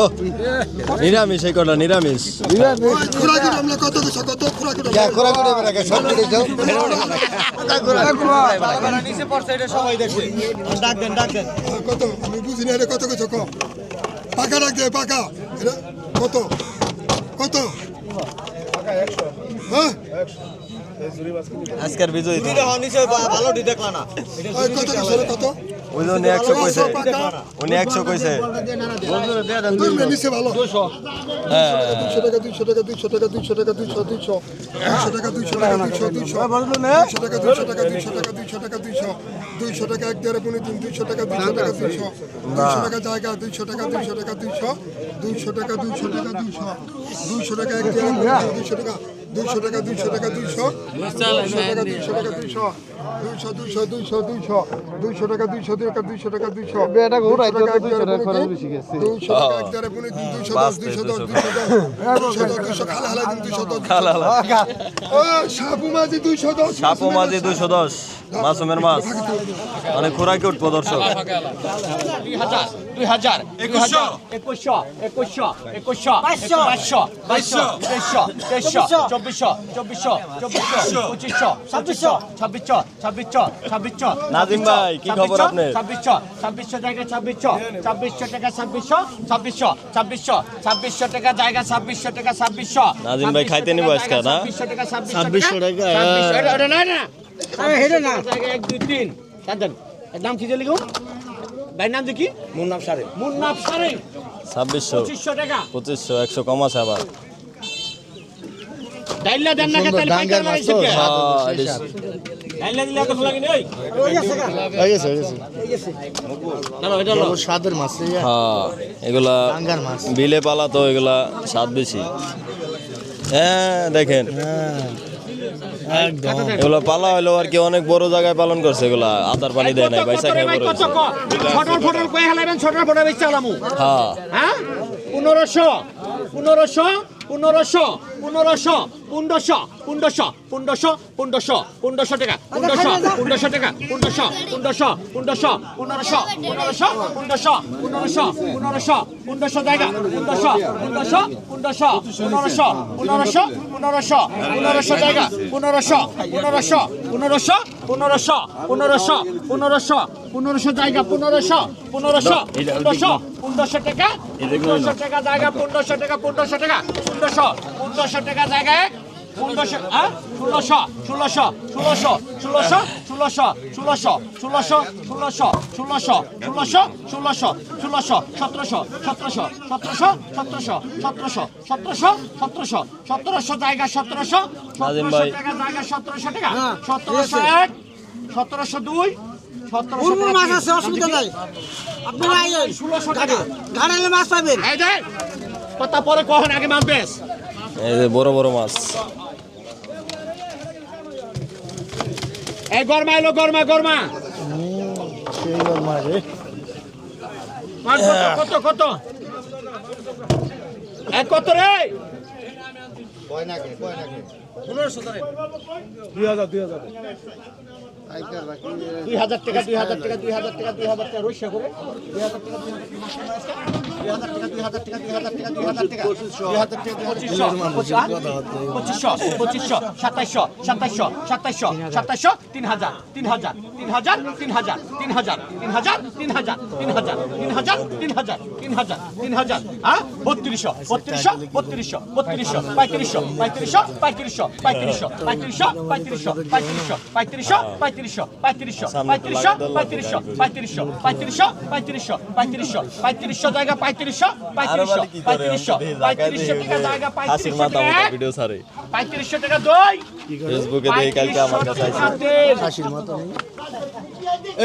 ও নিরামিষ এই কটা নিরামিষ কত আমি বুঝি না এটা কত কিছু কম পাকা রাখ দে পাকা কত কত হ্যাঁ আজকের বিজয়ী ভালো দেখলা না কত কত ওই জন্য 100 কইছে উনি 100 কইছে নিচে ভালো 200 টাকা 200 টাকা 200 টাকা 200 টাকা 200 টাকা 200 টাকা 200 টাকা 200 টাকা 200 টাকা 200 টাকা 200 টাকা এক দেড় পুনে 200 টাকা 200 টাকা 200 টাকা জায়গা 200 টাকা 200 টাকা 200 টাকা 200 টাকা 200 টাকা এক দেড় 200 টাকা 200 টাকা 200 টাকা 200 টাকা 200 টাকা 200 টাকা 200 টাকা 200 টাকা 200 বেটা ঘুরাই তো 200 টাকা খরচ বেশি গেছে 200 টাকা এক দেড় পুনে 210 খালা হালা 210 খালা ও সাপু মাঝি 210 সাপো মাঝে 210 মাসুমের মাছ অনেক খোরাকি উঠবো দর্শক 2000 2100 2100 2200 2200 2300 2400 নাজিম ভাই কি খবর আপনার 2600 জায়গা 2600 টাকা 2600 টাকা জায়গা 2600 টাকা 2600 নাজিম ভাই খাইতে নিব আজকে না 2600 টাকা এটা না না এটা না জায়গা 1 2 3 কাঁদেন এর নাম কি জানি গো ভাই নাম কি মুন্নাফ সারে 2600 2500 টাকা 2500 100 কম আছে আবার ডাইলা দেন না তাহলে পাইকার লাগাইছে কে ডাইলা দিলে কত লাগে নেই হয়ে গেছে না না এটা হলো স্বাদের মাছ হ্যাঁ এগুলা ডাঙ্গার মাছ বিলে পালা তো এগুলা স্বাদ বেশি হ্যাঁ দেখেন একদম এগুলা পালা হইলো আর কি অনেক বড় জায়গায় পালন করছে এগুলা আদার পানি দেয় নাই পয়সা খাই বড় হইছে। ছোটর ফটর কই হালাবেন ছোটর ফটর বেচ চালামু হ্যাঁ হ্যাঁ 1500 1500 1500 1500 1500 1500 1500 1500 1500 টাকা 1500 টাকা 1500 1500 1500 1500 1500 1500 1500 জায়গা 1500 1500 1500 1500 1500 1500 জায়গা 1500 1500 1500 1500 1500 1500 জায়গা 1500 1500 1500 টাকা 1500 টাকা জায়গা 1500 টাকা 1500 টাকা 1500 টাকা জায়গা 1500 হ্যাঁ 1600 1600 1600 1600 1600 1600 1600 1600 1600 1600 1600 1700 1700 1700 1700 1700 1700 1700 জায়গা 1700 নাজিম ভাই। 1700 টাকা জায়গা 1700 টাকা 1701 1702 1700 মাছ আছে অসুবিধা নাই আপনারা আইয়েন 1600 টাকা গাড়ালে মাছ পাবেন এই যে কথা পরে কখন আগে মাছ বেশ এই যে বড় বড় মাছ এই গরমা এলো গরমা সেই মাছ মাছ কত কত এক কত রে 1500 ধরে 2000 টাকা 2000 টাকা 2000 টাকা 2000 টাকা রইসা করে 2000 টাকা 2000 টাকা 2000 টাকা 2000 টাকা 2000 টাকা 2500 2700 2700 3000 3000 হ্যাঁ 3200 জায়গা 3500 জায়গা হাসির মাথা মতো ভিডিও ছাড়ে 3500 টাকা দই ফেসবুকে দেখে কালকে আমার কাছে আইছে হাসির মতো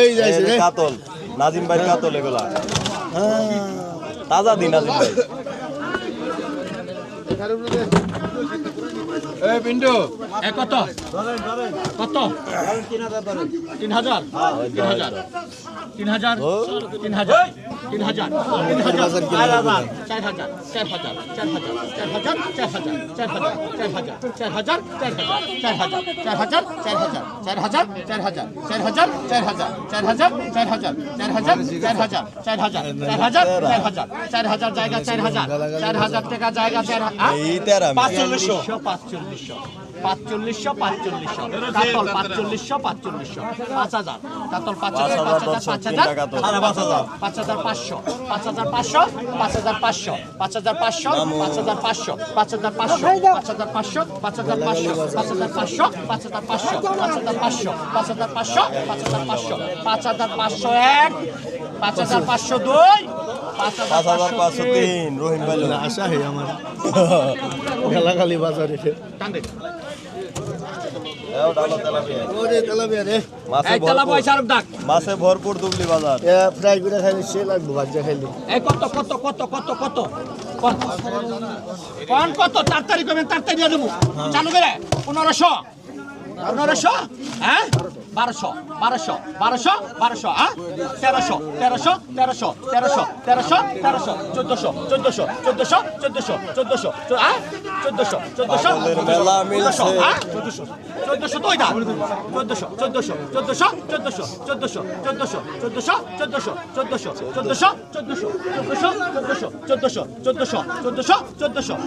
এই যাইছে রে কাতল নাজিম ভাই কাতল এগুলা তাজা দিন নাজিম ভাই এই বিন্ডু কত কত 3000 3000 3000 3000 3000 4000 জায়গা 4000 টাকা জায়গা 4000 এই তেরা 4500 কাতল 4500 5000 কাতল 5000 5500 5503 রহিম ভাই আশা হে আমার গালাগালি বাজারে ওরে তেলাপিয়া রে মাছে ভরপুর দুবলি বাজার এ ফ্রাই করে খাইলে সে লাগবে ভাজা খাইলে এই কত তাড়াতাড়ি করবেন তাড়াতাড়ি দিয়ে দেবো চালু করে 1500 হ্যাঁ 1200 হ্যাঁ 1300 হ্যাঁ 1400 তো এটা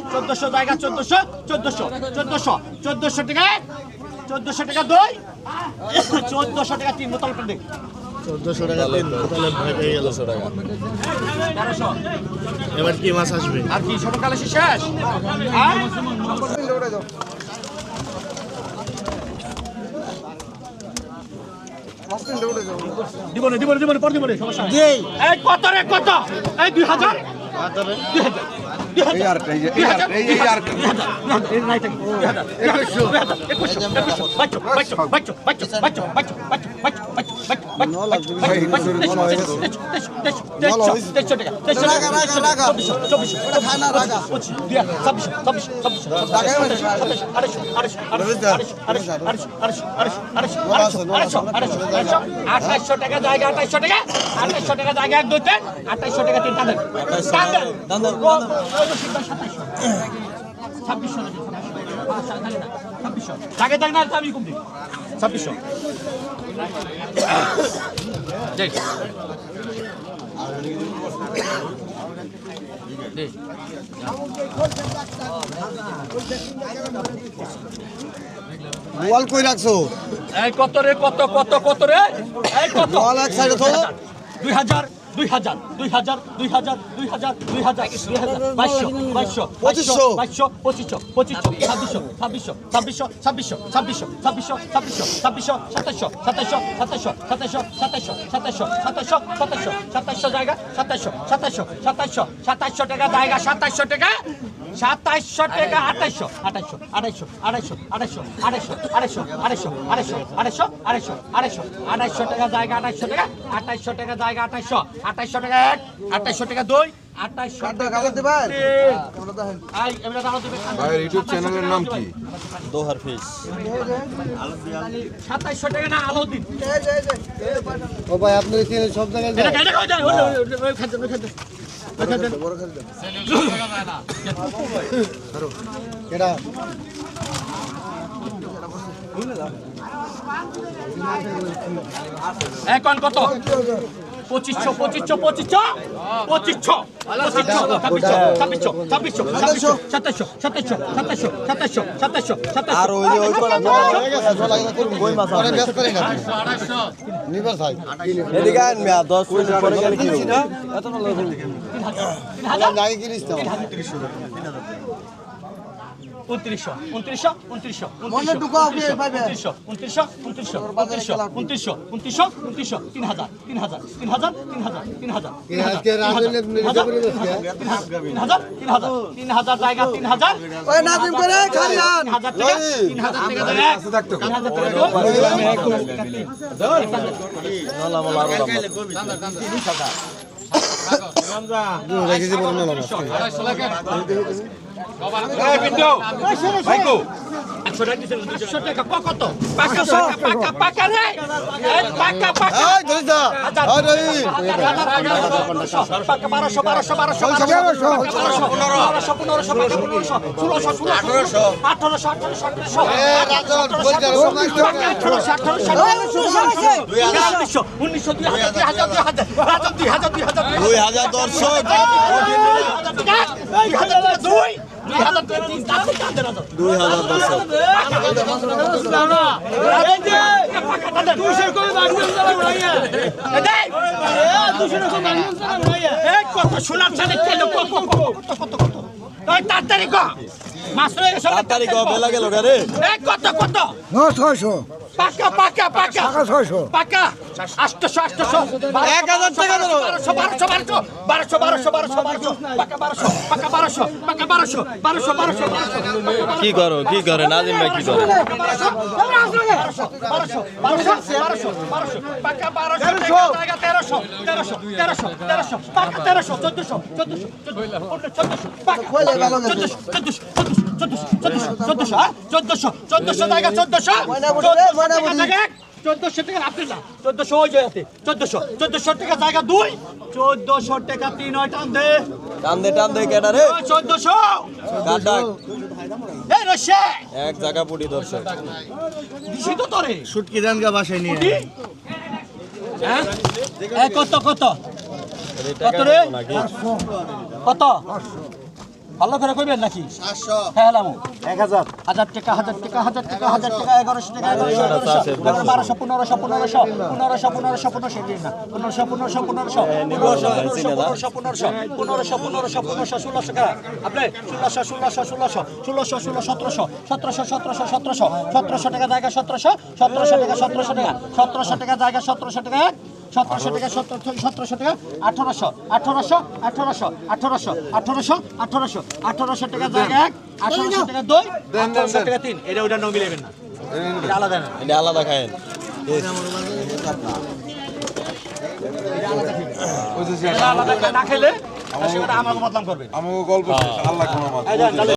1400 জায়গা 1400 টাকা 1400 টাকা দই 1400 টাকা 3 বোতল করে দেখ 1400 টাকা তিন বোতলে ভাই পেয়ে গেল 1400 টাকা 1300 এবার কি মাছ আসবে আর কি সকালে শেষ হ্যাঁ দিব না পর দিব না সমস্যা নেই এই কত রে কত এই 2000 এই আর নাই থাকি 2800 টাকা জায়গা 2800 টাকা জায়গা 1 2 3 2800 টাকা 3 টাকা জায়গা দেখ না আমি কম দিই 2600 ওয়াল কই রাখছো এই কত রে কত রে এই কত ওয়াল এক সাইডে তো 2000 2000 জায়গা 2700 টাকা জায়গা 2700 টাকা 2800 টাকা জায়গা 2800 টাকা জায়গা 2800 টাকা 2800 টাকা দই 2800 টাকা দিবেন আই এমরা দাও দিবেন ভাই ইউটিউব চ্যানেলের নাম কি দোহার ফিশ 2700 টাকা না আলো দিন ও ভাই আপনি কি সব জায়গায় এটা কেটে কই যায় ওই খাদ্য বড় খালি কেডা এখন কত 2500 আর ওই যে ওই করা কই মাছ আছে ব্যস্ত রে না নিবার ভাই এদিকে আন মিয়া 10 মিনিট পরে গেলে কি হবে এত না লাগে কিনিস তো 2900 মনে ঢুকাও কে পাবে 2900 আজকে রাজনীতি নিতে পারি না 3000 জায়গা 3000 ওই নাজিম করে খালিয়ান 3000 টাকা 3000 টাকা আছে থাকতো 3000 টাকা নালা মালা আর রেখেছি বড় না ভাইকো 500 টাকা দিছেন 200 টাকা কত পাকা রে পাকা এই ধরিস না এই ধরি পাকা 1200 দর্শক 2000 দর্শক তাড়াতাড়ি কও বেলা গেল রে কত 900 পাকা 600 পাকা 800 1000 টাকা দিলো 1200 কি করে নাজিম ভাই কি করে চোদ্দশো টাকা আপনি না 1400 ওই জায়গাতে 1400 টাকা জায়গা 2 1400 টাকা 3 হয় টান দে কেডা রে 1400 কাটা এই রশে এক জায়গা পুটি দর্শক দিছি তো তোরে শুটকি দানগা বাসায় নিয়ে হ্যাঁ এই কত কত রে কত ভালো করে কইবেন নাকি 700 হ্যাঁ লামু 1000 টাকা 1100 টাকা 1200 টাকা 1200 টাকা জায়গা 1700 টাকা জায়গা 1700 টাকা 1700 টাকা 1700 টাকা 1800 টাকা জায়গা 1800 টাকা 2 1800 টাকা 3 এটা ওটা নমিল নেবেন না এটা আলাদা না এটা আলাদা খায়েন এটা আলাদা না খেলে সেটা আমাকে বদনাম করবে আমাকে গল্প আল্লাহ ক্ষমা